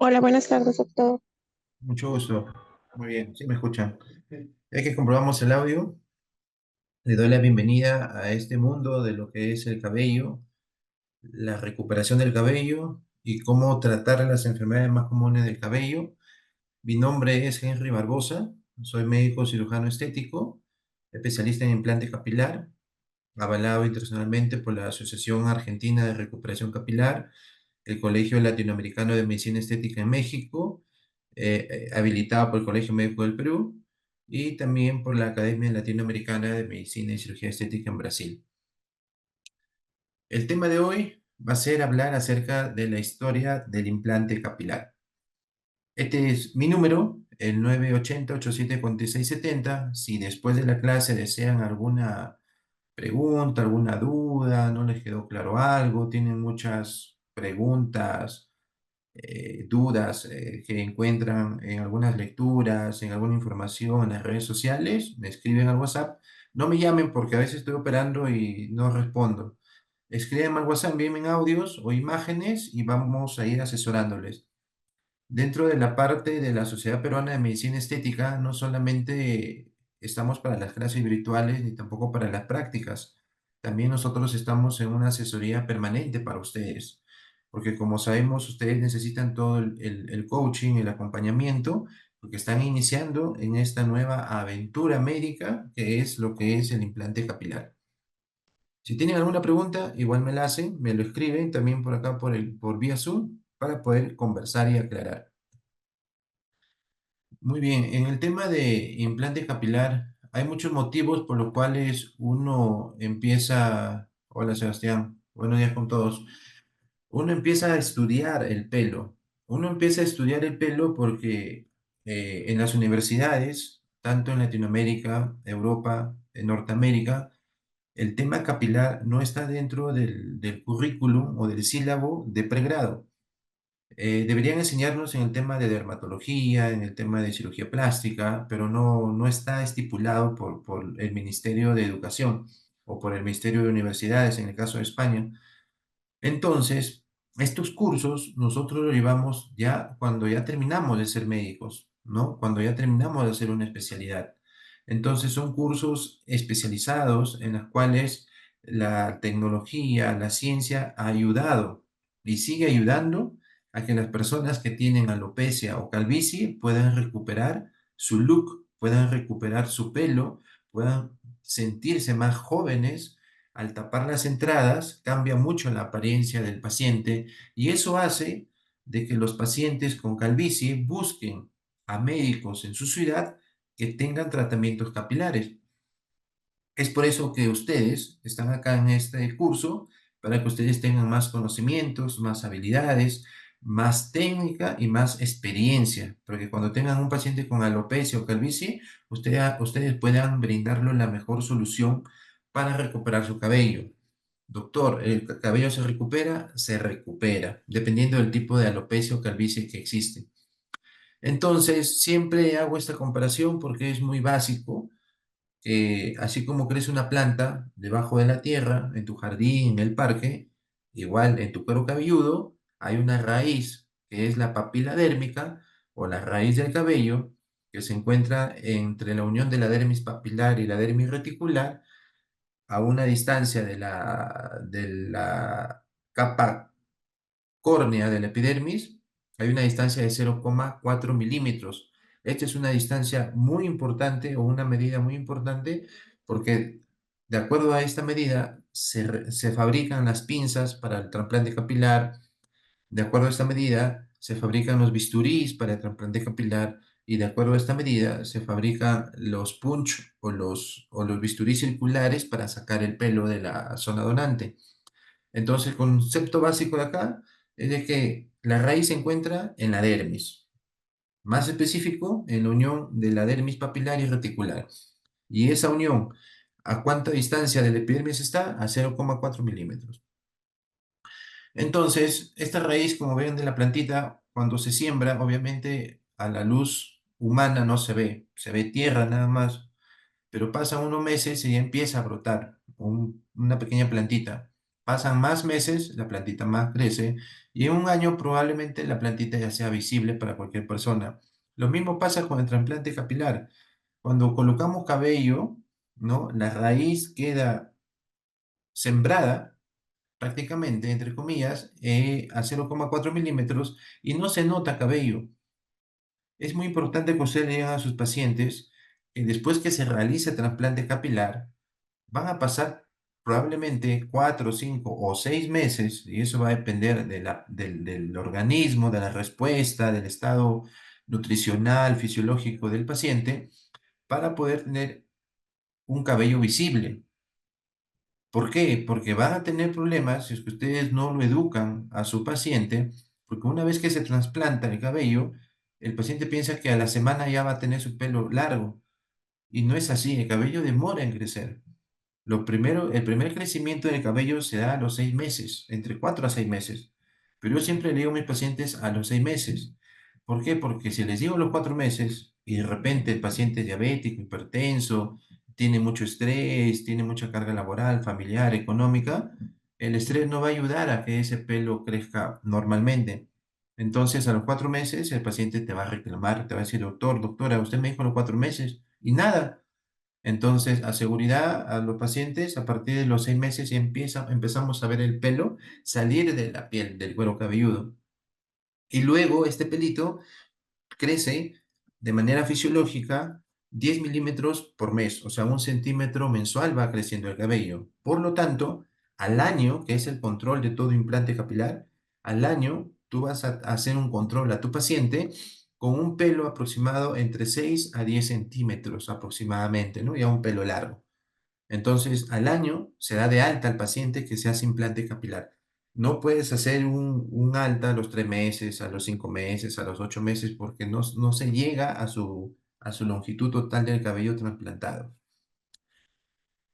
Hola, buenas tardes, doctor. Mucho gusto. Muy bien, sí me escuchan. Ya que comprobamos el audio, le doy la bienvenida a este mundo de lo que es el cabello, la recuperación del cabello y cómo tratar las enfermedades más comunes del cabello. Mi nombre es Henry Barbosa, soy médico cirujano estético, especialista en implante capilar, avalado internacionalmente por la Asociación Argentina de Recuperación Capilar, el Colegio Latinoamericano de Medicina Estética en México, habilitado por el Colegio Médico del Perú y también por la Academia Latinoamericana de Medicina y Cirugía Estética en Brasil. El tema de hoy va a ser hablar acerca de la historia del implante capilar. Este es mi número, el 980-874670. Si después de la clase desean alguna pregunta, alguna duda, no les quedó claro algo, tienen muchas preguntas, dudas que encuentran en algunas lecturas, en alguna información en las redes sociales, me escriben al WhatsApp. No me llamen porque a veces estoy operando y no respondo. Escriben al WhatsApp, envíenme audios o imágenes y vamos a ir asesorándoles. Dentro de la parte de la Sociedad Peruana de Medicina Estética, no solamente estamos para las clases virtuales ni tampoco para las prácticas. También nosotros estamos en una asesoría permanente para ustedes, porque como sabemos, ustedes necesitan todo el coaching, el acompañamiento, porque están iniciando en esta nueva aventura médica que es lo que es el implante capilar. Si tienen alguna pregunta, igual me la hacen, me lo escriben también por acá por vía Zoom para poder conversar y aclarar. Muy bien, en el tema de implante capilar, hay muchos motivos por los cuales uno empieza, hola Sebastián, buenos días con todos, uno empieza a estudiar el pelo. Uno empieza a estudiar el pelo porque en las universidades, tanto en Latinoamérica, Europa, en Norteamérica, el tema capilar no está dentro del currículum o del sílabo de pregrado. Deberían enseñarnos en el tema de dermatología, en el tema de cirugía plástica, pero no está estipulado por el Ministerio de Educación o por el Ministerio de Universidades, en el caso de España. Entonces, estos cursos nosotros los llevamos ya cuando ya terminamos de ser médicos, ¿no? Cuando ya terminamos de hacer una especialidad. Entonces, son cursos especializados en los cuales la tecnología, la ciencia ha ayudado y sigue ayudando a que las personas que tienen alopecia o calvicie puedan recuperar su look, puedan recuperar su pelo, puedan sentirse más jóvenes. Al tapar las entradas, cambia mucho la apariencia del paciente y eso hace de que los pacientes con calvicie busquen a médicos en su ciudad que tengan tratamientos capilares. Es por eso que ustedes están acá en este curso, para que ustedes tengan más conocimientos, más habilidades, más técnica y más experiencia, porque cuando tengan un paciente con alopecia o calvicie, ustedes puedan brindarle la mejor solución para recuperar su cabello. Doctor, ¿el cabello se recupera? Se recupera, dependiendo del tipo de alopecia o calvicie que existe. Entonces, siempre hago esta comparación porque es muy básico. Así como crece una planta debajo de la tierra, en tu jardín, en el parque, igual en tu cuero cabelludo hay una raíz que es la papila dérmica o la raíz del cabello que se encuentra entre la unión de la dermis papilar y la dermis reticular a una distancia de la capa córnea de la epidermis, hay una distancia de 0,4 milímetros. Esta es una distancia muy importante o una medida muy importante porque de acuerdo a esta medida se fabrican las pinzas para el trasplante capilar, de acuerdo a esta medida se fabrican los bisturís para el trasplante capilar y de acuerdo a esta medida se fabrican los punch o los bisturís circulares para sacar el pelo de la zona donante. Entonces, el concepto básico de acá es de que la raíz se encuentra en la dermis, más específico en la unión de la dermis papilar y reticular. Y esa unión, ¿a cuánta distancia del epidermis está? A 0,4 milímetros. Entonces, esta raíz, como ven de la plantita, cuando se siembra, obviamente a la luz humana no se ve tierra nada más, pero pasan unos meses y ya empieza a brotar una pequeña plantita. Pasan más meses, la plantita más crece y en un año probablemente la plantita ya sea visible para cualquier persona. Lo mismo pasa con el trasplante capilar. Cuando colocamos cabello, ¿no? La raíz queda sembrada prácticamente, entre comillas, a 0,4 milímetros y no se nota cabello. Es muy importante que ustedes le digan a sus pacientes que después que se realice trasplante capilar, van a pasar probablemente 4, 5 o 6 meses, y eso va a depender del organismo, de la respuesta, del estado nutricional, fisiológico del paciente, para poder tener un cabello visible. ¿Por qué? Porque van a tener problemas si es que ustedes no lo educan a su paciente, porque una vez que se trasplanta el cabello, el paciente piensa que a la semana ya va a tener su pelo largo, y no es así, el cabello demora en crecer. El primer crecimiento del cabello se da a los 6 meses, entre 4 a 6 meses. Pero yo siempre le digo a mis pacientes a los 6 meses. ¿Por qué? Porque si les digo a los 4 meses y de repente el paciente es diabético, hipertenso, tiene mucho estrés, tiene mucha carga laboral, familiar, económica, el estrés no va a ayudar a que ese pelo crezca normalmente. Entonces, a los 4 meses, el paciente te va a reclamar, te va a decir, doctor, doctora, usted me dijo a los 4 meses y nada. Entonces, a seguridad a los pacientes, a partir de los 6 meses ya empezamos a ver el pelo salir de la piel, del cuero cabelludo. Y luego este pelito crece de manera fisiológica 10 milímetros por mes, o sea, 1 centímetro mensual va creciendo el cabello. Por lo tanto, al año, que es el control de todo implante capilar, al año tú vas a hacer un control a tu paciente con un pelo aproximado entre 6 a 10 centímetros aproximadamente, ¿no? Ya un pelo largo. Entonces, al año se da de alta al paciente que se hace implante capilar. No puedes hacer un alta a los 3 meses, a los 5 meses, a los 8 meses, porque no se llega a su longitud total del cabello trasplantado.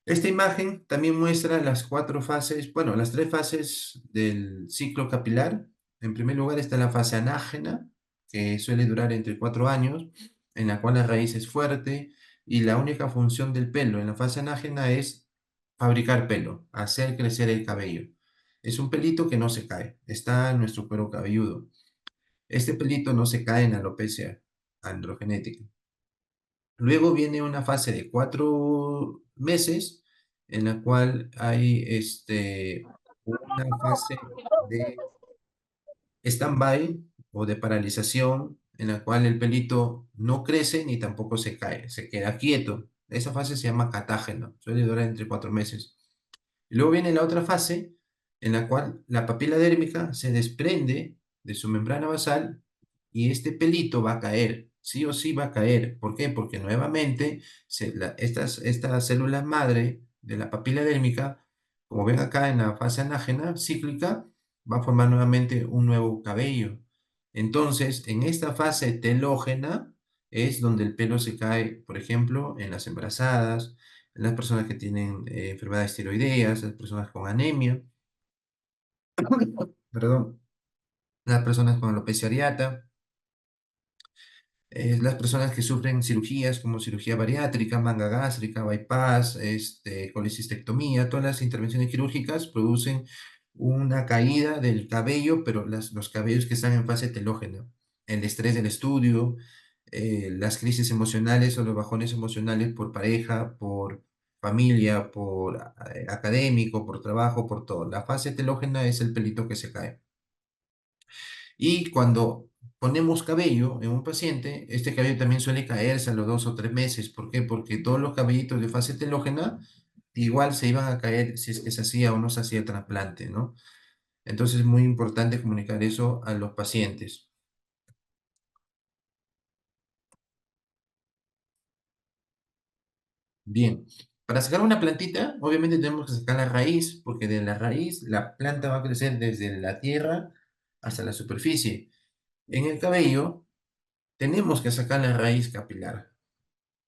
Esta imagen también muestra las 4 fases, bueno, las 3 fases del ciclo capilar. En primer lugar está la fase anágena, que suele durar entre 4 años, en la cual la raíz es fuerte y la única función del pelo en la fase anágena es fabricar pelo, hacer crecer el cabello. Es un pelito que no se cae, está en nuestro cuero cabelludo. Este pelito no se cae en alopecia androgenética. Luego viene una fase de 4 meses en la cual hay una fase de stand-by o de paralización en la cual el pelito no crece ni tampoco se cae, se queda quieto. Esa fase se llama catágeno, suele durar entre 4 meses. Y luego viene la otra fase en la cual la papila dérmica se desprende de su membrana basal y este pelito va a caer, sí o sí va a caer. ¿Por qué? Porque nuevamente estas células madre de la papila dérmica, como ven acá en la fase anágena cíclica, va a formar nuevamente un nuevo cabello. Entonces, en esta fase telógena es donde el pelo se cae, por ejemplo, en las embarazadas, en las personas que tienen enfermedades tiroideas, las personas con anemia, perdón, las personas con alopecia areata, las personas que sufren cirugías como cirugía bariátrica, manga gástrica, bypass, colecistectomía, todas las intervenciones quirúrgicas producen una caída del cabello, pero los cabellos que están en fase telógena, el estrés del estudio, las crisis emocionales o los bajones emocionales por pareja, por familia, por académico, por trabajo, por todo. La fase telógena es el pelito que se cae. Y cuando ponemos cabello en un paciente, este cabello también suele caerse a los 2 o 3 meses. ¿Por qué? Porque todos los cabellitos de fase telógena igual se iban a caer si es que se hacía o no se hacía el trasplante, ¿no? Entonces es muy importante comunicar eso a los pacientes. Bien, para sacar una plantita, obviamente tenemos que sacar la raíz, porque de la raíz la planta va a crecer desde la tierra hasta la superficie. En el cabello tenemos que sacar la raíz capilar.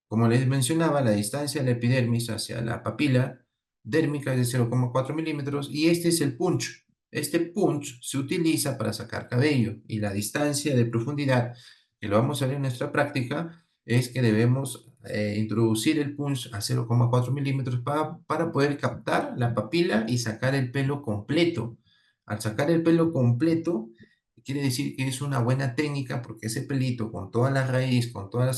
Como les mencionaba, la distancia de la epidermis hacia la papila dérmica es de 0,4 milímetros y este es el punch. Este punch se utiliza para sacar cabello y la distancia de profundidad, que lo vamos a ver en nuestra práctica, es que debemos introducir el punch a 0,4 milímetros para poder captar la papila y sacar el pelo completo. Al sacar el pelo completo, quiere decir que es una buena técnica porque ese pelito con toda la raíz, con todas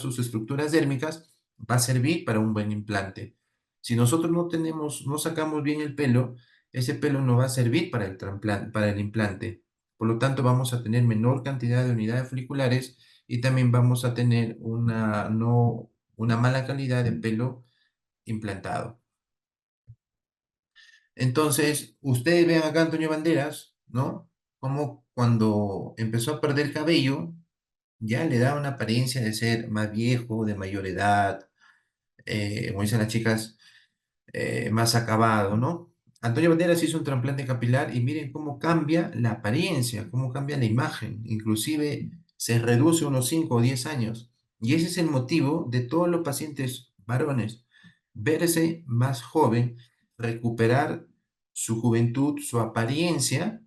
sus estructuras dérmicas, va a servir para un buen implante. Si nosotros no sacamos bien el pelo, ese pelo no va a servir para el implante. Por lo tanto, vamos a tener menor cantidad de unidades foliculares y también vamos a tener una mala calidad de pelo implantado. Entonces, ustedes ven acá a Antonio Banderas, ¿no? Como cuando empezó a perder cabello, ya le da una apariencia de ser más viejo, de mayor edad, como dicen las chicas, más acabado, ¿no? Antonio Banderas hizo un trasplante capilar y miren cómo cambia la apariencia, cómo cambia la imagen, inclusive se reduce unos 5 o 10 años. Y ese es el motivo de todos los pacientes varones, verse más joven, recuperar su juventud, su apariencia,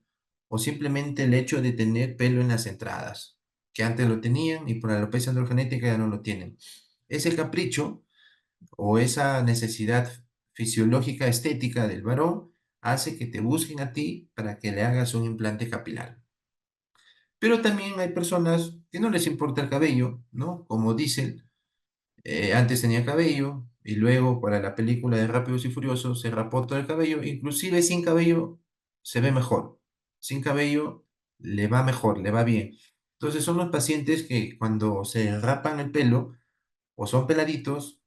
o simplemente el hecho de tener pelo en las entradas, que antes lo tenían y por alopecia androgenética ya no lo tienen. Ese capricho o esa necesidad fisiológica estética del varón hace que te busquen a ti para que le hagas un implante capilar. Pero también hay personas que no les importa el cabello, ¿no? Como dicen, antes tenía cabello y luego para la película de Rápidos y Furiosos se rapó todo el cabello, inclusive sin cabello se ve mejor, sin cabello le va mejor, le va bien. Entonces son los pacientes que cuando se rapan el pelo o son peladitos,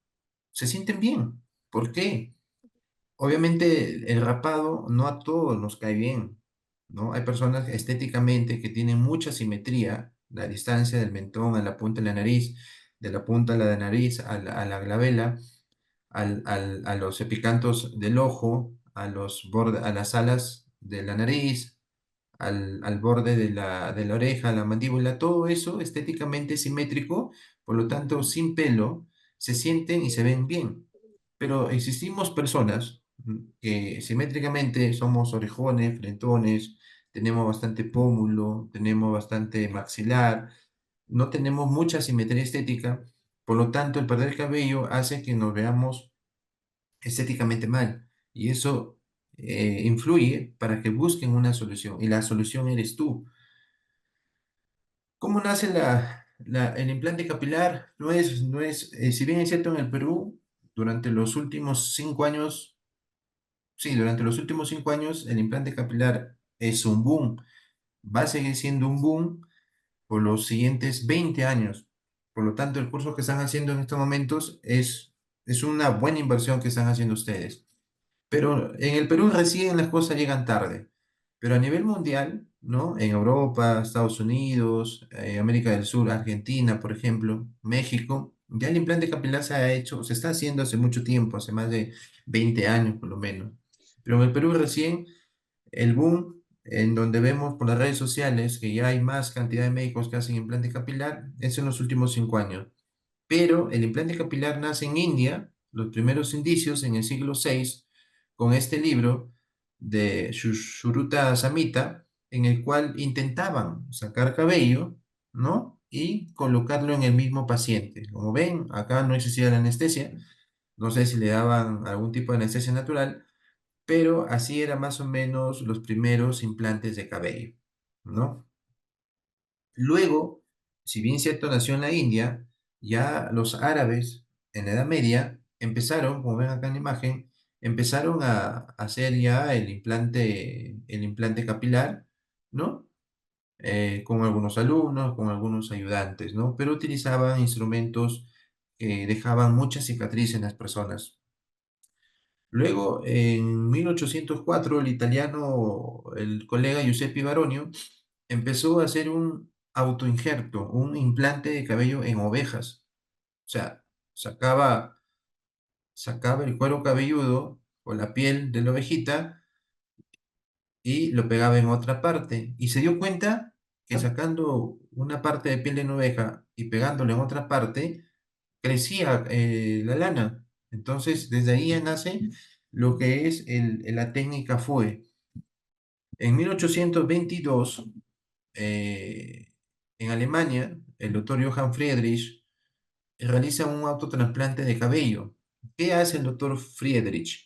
se sienten bien. ¿Por qué? Obviamente el rapado no a todos nos cae bien, ¿no? Hay personas estéticamente que tienen mucha simetría, la distancia del mentón a la punta de la nariz, de la punta de la nariz a la glabela, a los epicantos del ojo, a las alas de la nariz, al borde de la oreja, la mandíbula, todo eso estéticamente simétrico, por lo tanto, sin pelo, se sienten y se ven bien. Pero existimos personas que simétricamente somos orejones, frentones, tenemos bastante pómulo, tenemos bastante maxilar, no tenemos mucha simetría estética, por lo tanto, el perder cabello hace que nos veamos estéticamente mal. Y eso influye para que busquen una solución. Y la solución eres tú. ¿Cómo nace el implante capilar? Si bien es cierto en el Perú, durante los últimos 5 años, sí, durante los últimos 5 años, el implante capilar es un boom. Va a seguir siendo un boom por los siguientes 20 años. Por lo tanto, el curso que están haciendo en estos momentos es una buena inversión que están haciendo ustedes. Pero en el Perú recién las cosas llegan tarde. Pero a nivel mundial, ¿no? En Europa, Estados Unidos, América del Sur, Argentina, por ejemplo, México, ya el implante capilar se ha hecho, se está haciendo hace mucho tiempo, hace más de 20 años por lo menos. Pero en el Perú recién el boom, en donde vemos por las redes sociales que ya hay más cantidad de médicos que hacen implante capilar, es en los últimos 5 años. Pero el implante capilar nace en India, los primeros indicios en el siglo VI, con este libro de Sushruta Samhita, en el cual intentaban sacar cabello, ¿no? Y colocarlo en el mismo paciente. Como ven, acá no existía la anestesia, no sé si le daban algún tipo de anestesia natural, pero así eran más o menos los primeros implantes de cabello, ¿no? Luego, si bien cierto nació en la India, ya los árabes en la Edad Media empezaron, como ven acá en la imagen, empezaron a hacer ya el implante capilar, ¿no? Con algunos alumnos, con algunos ayudantes, ¿no? Pero utilizaban instrumentos que dejaban muchas cicatrices en las personas. Luego, en 1804, el colega Giuseppe Baronio, empezó a hacer un autoinjerto, un implante de cabello en ovejas. O sea, sacaba, sacaba el cuero cabelludo o la piel de la ovejita y lo pegaba en otra parte. Y se dio cuenta que sacando una parte de piel de una oveja y pegándolo en otra parte, crecía la lana. Entonces, desde ahí ya nace lo que es la técnica FUE. En 1822, en Alemania, el doctor Johann Friedrich realiza un autotrasplante de cabello. ¿Qué hace el doctor Friedrich?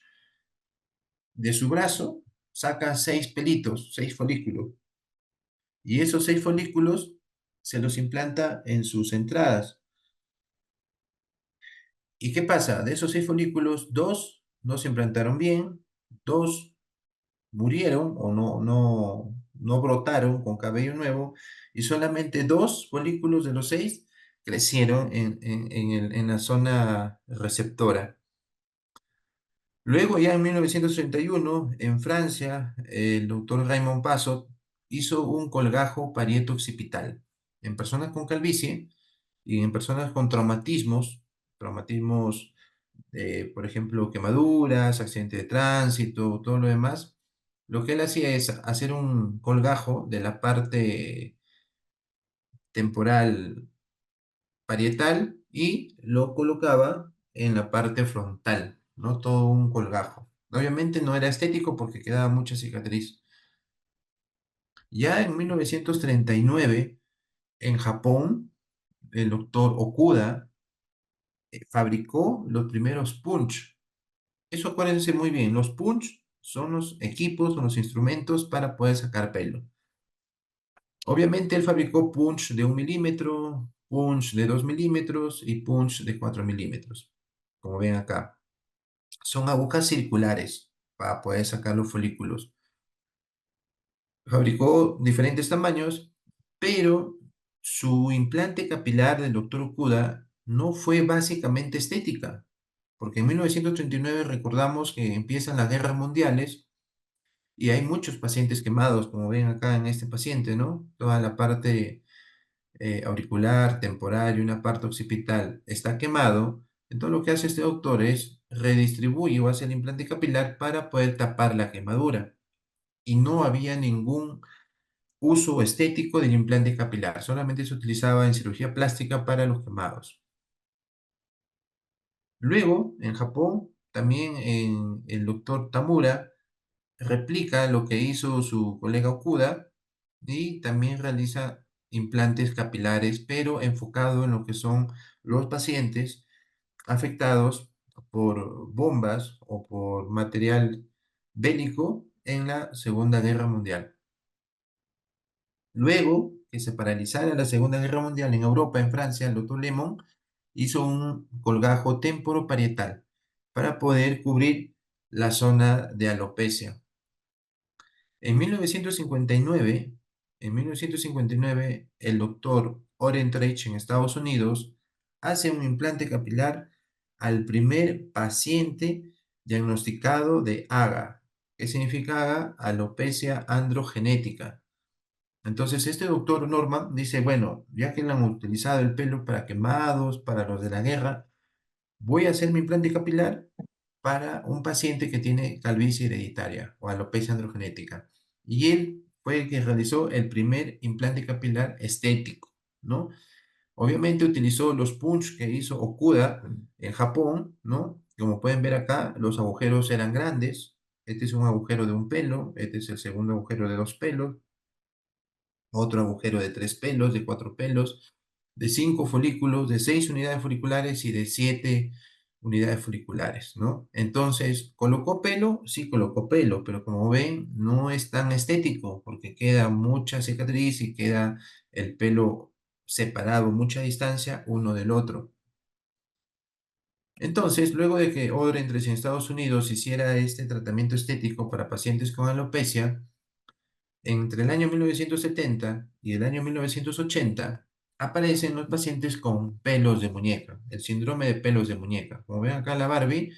De su brazo saca seis pelitos, seis folículos, y esos seis folículos se los implanta en sus entradas. ¿Y qué pasa? De esos seis folículos, dos no se implantaron bien, dos murieron o no brotaron con cabello nuevo, y solamente dos folículos de los seis crecieron en la zona receptora. Luego, ya en 1931, en Francia, el doctor Raymond Passot hizo un colgajo parieto-occipital en personas con calvicie y en personas con traumatismos, por ejemplo, quemaduras, accidente de tránsito, todo lo demás. Lo que él hacía es hacer un colgajo de la parte temporal parietal y lo colocaba en la parte frontal, ¿no? Todo un colgajo. Obviamente no era estético porque quedaba mucha cicatriz. Ya en 1939, en Japón, el doctor Okuda fabricó los primeros punch. Eso acuérdense muy bien, los punch son los equipos, son los instrumentos para poder sacar pelo. Obviamente él fabricó punch de 1 milímetro, punch de 2 milímetros y punch de 4 milímetros, como ven acá. Son agujas circulares para poder sacar los folículos. Fabricó diferentes tamaños, pero su implante capilar del doctor Okuda no fue básicamente estética, porque en 1939 recordamos que empiezan las guerras mundiales y hay muchos pacientes quemados, como ven acá en este paciente, ¿no? Toda la parte auricular, temporal y una parte occipital está quemado. Entonces lo que hace este doctor es redistribuye o hace el implante capilar para poder tapar la quemadura. Y no había ningún uso estético del implante capilar, solamente se utilizaba en cirugía plástica para los quemados. Luego, en Japón, también el doctor Tamura replica lo que hizo su colega Okuda y también realiza implantes capilares, pero enfocado en lo que son los pacientes afectados por bombas o por material bélico en la Segunda Guerra Mundial. Luego que se paralizara la Segunda Guerra Mundial en Europa, en Francia, el doctor Lemon hizo un colgajo temporoparietal para poder cubrir la zona de alopecia. En 1959, el doctor Orentreich en Estados Unidos hace un implante capilar al primer paciente diagnosticado de AGA. ¿Qué significa AGA? Alopecia androgenética. Entonces, este doctor Norman dice, bueno, ya que le han utilizado el pelo para quemados, para los de la guerra, voy a hacer mi implante capilar para un paciente que tiene calvicie hereditaria o alopecia androgenética. Y él fue el que realizó el primer implante capilar estético, ¿no? Obviamente utilizó los punch que hizo Okuda en Japón, ¿no? Como pueden ver acá, los agujeros eran grandes. Este es un agujero de un pelo, este es el segundo agujero de 2 pelos, otro agujero de 3 pelos, de 4 pelos, de 5 folículos, de 6 unidades foliculares y de 7 unidades foliculares, ¿no? Entonces, ¿colocó pelo? Sí, colocó pelo, pero como ven, no es tan estético porque queda mucha cicatriz y queda el pelo separado, mucha distancia uno del otro. Entonces, luego de que Odentreich en Estados Unidos hiciera este tratamiento estético para pacientes con alopecia, entre el año 1970 y el año 1980 aparecen los pacientes con pelos de muñeca, el síndrome de pelos de muñeca. Como ven acá la Barbie,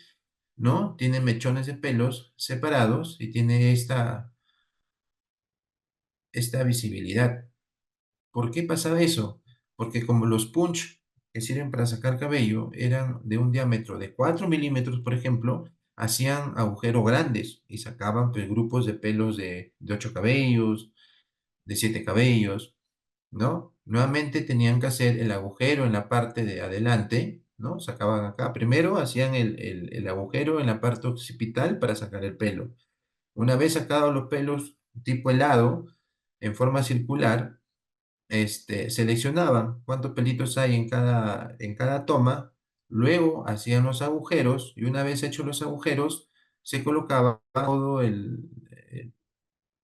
¿no? Tiene mechones de pelos separados y tiene esta visibilidad. ¿Por qué pasaba eso? Porque como los punch que sirven para sacar cabello eran de un diámetro de 4 milímetros, por ejemplo, hacían agujeros grandes y sacaban pues, grupos de pelos de 8 cabellos, de 7 cabellos, ¿no? Nuevamente tenían que hacer el agujero en la parte de adelante, ¿no? Sacaban acá. Primero hacían el agujero en la parte occipital para sacar el pelo. Una vez sacados los pelos tipo helado, en forma circular, seleccionaban cuántos pelitos hay en cada toma, luego hacían los agujeros y una vez hechos los agujeros, se colocaba todo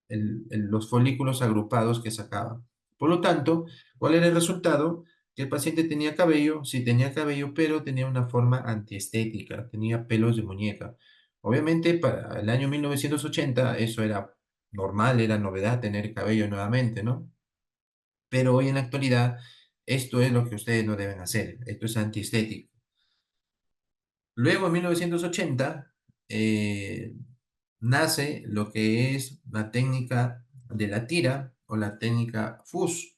los folículos agrupados que sacaban. Por lo tanto, ¿cuál era el resultado? Que el paciente tenía cabello, sí tenía cabello, pero tenía una forma antiestética, tenía pelos de muñeca. Obviamente, para el año 1980 eso era normal, era novedad tener cabello nuevamente, ¿no? Pero hoy en la actualidad, esto es lo que ustedes no deben hacer, esto es antiestético. Luego, en 1980, nace lo que es la técnica de la tira o la técnica FUS.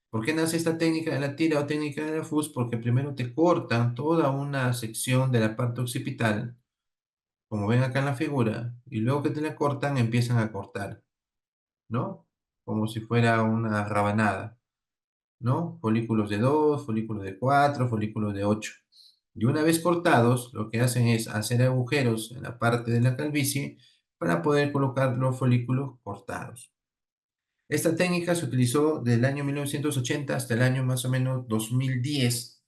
¿Por qué nace esta técnica de la tira o técnica de la FUS? Porque primero te cortan toda una sección de la parte occipital, como ven acá en la figura, y luego que te la cortan, empiezan a cortar, ¿no? Como si fuera una rabanada. ¿No? Folículos de 2, folículos de 4, folículos de 8. Y una vez cortados, lo que hacen es hacer agujeros en la parte de la calvicie para poder colocar los folículos cortados. Esta técnica se utilizó del año 1980 hasta el año más o menos 2010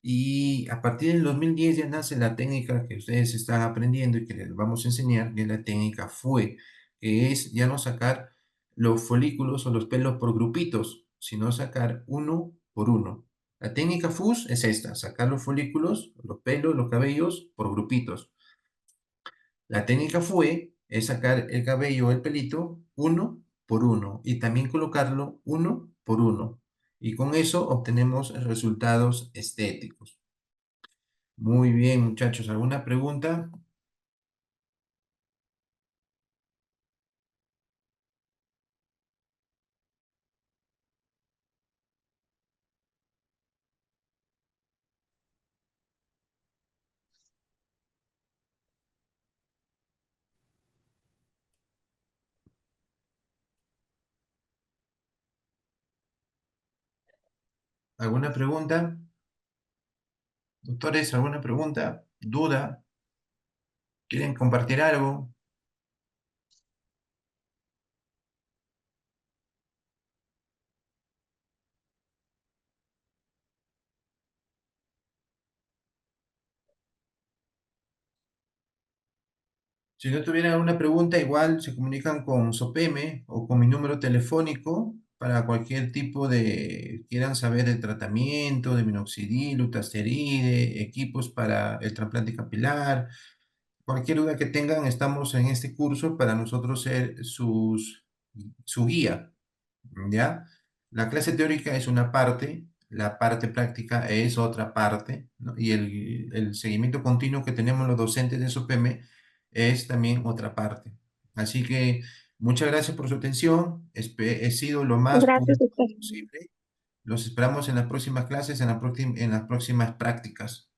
y a partir del 2010 ya nace la técnica que ustedes están aprendiendo y que les vamos a enseñar, que es la técnica FUE, que es ya no sacar los folículos o los pelos por grupitos, sino sacar uno por uno. La técnica FUS es esta, sacar los folículos, los pelos, los cabellos por grupitos. La técnica fue es sacar el cabello o el pelito uno por uno y también colocarlo uno por uno. Y con eso obtenemos resultados estéticos. Muy bien, muchachos. ¿Alguna pregunta? ¿Alguna pregunta? Doctores, ¿alguna pregunta? ¿Duda? ¿Quieren compartir algo? Si no tuvieran alguna pregunta, igual se comunican con SOPEME o con mi número telefónico para cualquier tipo de, quieran saber del tratamiento, de minoxidil, utasteride, equipos para el trasplante capilar. Cualquier duda que tengan, estamos en este curso para nosotros ser su guía, ¿ya? La clase teórica es una parte, la parte práctica es otra parte, ¿no? Y el seguimiento continuo que tenemos los docentes de SOPEME es también otra parte. Así que muchas gracias por su atención. He sido lo más Gracias, puntual doctor. posible. Los esperamos en las próximas clases, en las próximas prácticas.